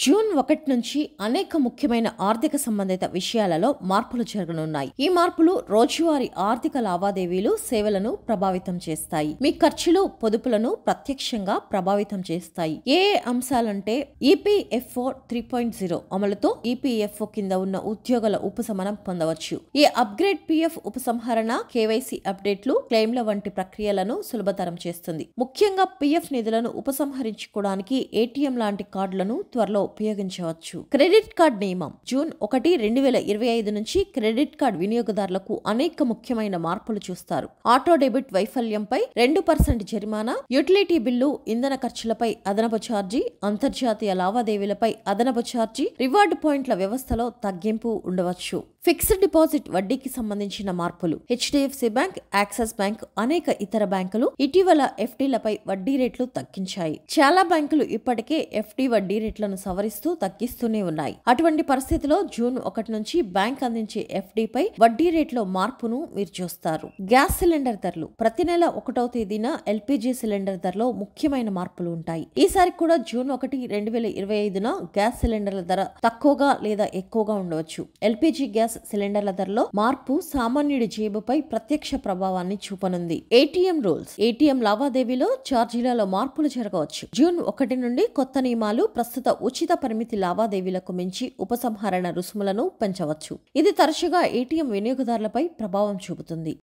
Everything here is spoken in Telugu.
జూన్ 1 నుంచి అనేక ముఖ్యమైన ఆర్థిక సంబంధిత విషయాలలో మార్పులు జరగనున్నాయి. ఈ మార్పులు రోజువారీ ఆర్థిక లావాదేవీలు, సేవలను ప్రభావితం చేస్తాయి. మీ ఖర్చులు, పొదుపులను ప్రత్యక్షంగా ప్రభావితం చేస్తాయి. ఏ అంశాలంటే ఈపీఎఫ్ఓ 3.0 అమలుతో ఈపీఎఫ్ఓ కింద ఉన్న ఉద్యోగుల ఉపశమనం పొందవచ్చు. ఈ అప్గ్రేడ్ పీఎఫ్ ఉపసంహరణ, కేవైసీ అప్డేట్లు, క్లెయిమ్ల వంటి ప్రక్రియలను సులభతరం చేస్తుంది. ముఖ్యంగా పీఎఫ్ నిధులను ఉపసంహరించుకోవడానికి ఏటీఎం లాంటి కార్డులను త్వరలో ఉపయోగించవచ్చు. క్రెడిట్ కార్డ్ నియమం జూన్ 1, 2025 నుంచి క్రెడిట్ కార్డ్ వినియోగదారులకు అనేక ముఖ్యమైన మార్పులు చూస్తారు. ఆటో డెబిట్ వైఫల్యంపై 2% జరిమానా, యుటిలిటీ బిల్లు, ఇంధన ఖర్చులపై అదనపు ఛార్జీ, అంతర్జాతీయ లావాదేవీలపై అదనపు ఛార్జీ, రివార్డు పాయింట్ల వ్యవస్థలో తగ్గింపు ఉండవచ్చు. ఫిక్స్డ్ డిపాజిట్ వడ్డీకి సంబంధించిన మార్పులు హెచ్డిఎఫ్సి బ్యాంక్, యాక్సిస్ బ్యాంక్, అనేక ఇతర బ్యాంకులు ఇటీవల ఎఫ్డీలపై వడ్డీ రేట్లు తగ్గించాయి. చాలా బ్యాంకులు ఇప్పటికే ఎఫ్డీ వడ్డీ రేట్లను సవరిస్తూ తగ్గిస్తూనే ఉన్నాయి. అటువంటి పరిస్థితిలో జూన్ 1 నుంచి బ్యాంక్ అందించే ఎఫ్డీపై వడ్డీ రేట్లో మార్పును మీరు చూస్తారు. గ్యాస్ సిలిండర్ ధరలు ప్రతి నెల 1వ తేదీన ఎల్పీజీ సిలిండర్ ధరలో ముఖ్యమైన మార్పులు ఉంటాయి. ఈసారి కూడా జూన్ 1, 2025న గ్యాస్ సిలిండర్ల ధర తక్కువగా లేదా ఎక్కువగా ఉండవచ్చు. ఎల్పీజీ గ్యాస్ సిలిండర్ల ధరలో మార్పు సామాన్యుడి జేబుపై ప్రత్యక్ష ప్రభావాన్ని చూపనుంది. ఏటీఎం రూల్స్ ఏటీఎం లావాదేవీలో ఛార్జీలలో మార్పులు జరగవచ్చు. జూన్ 1 నుండి కొత్త నియమాలు ప్రస్తుత ఉచిత పరిమితి లావాదేవీలకు మించి ఉపసంహరణ రుసుములను పెంచవచ్చు. ఇది తరచుగా ఏటీఎం వినియోగదారులపై ప్రభావం చూపుతుంది.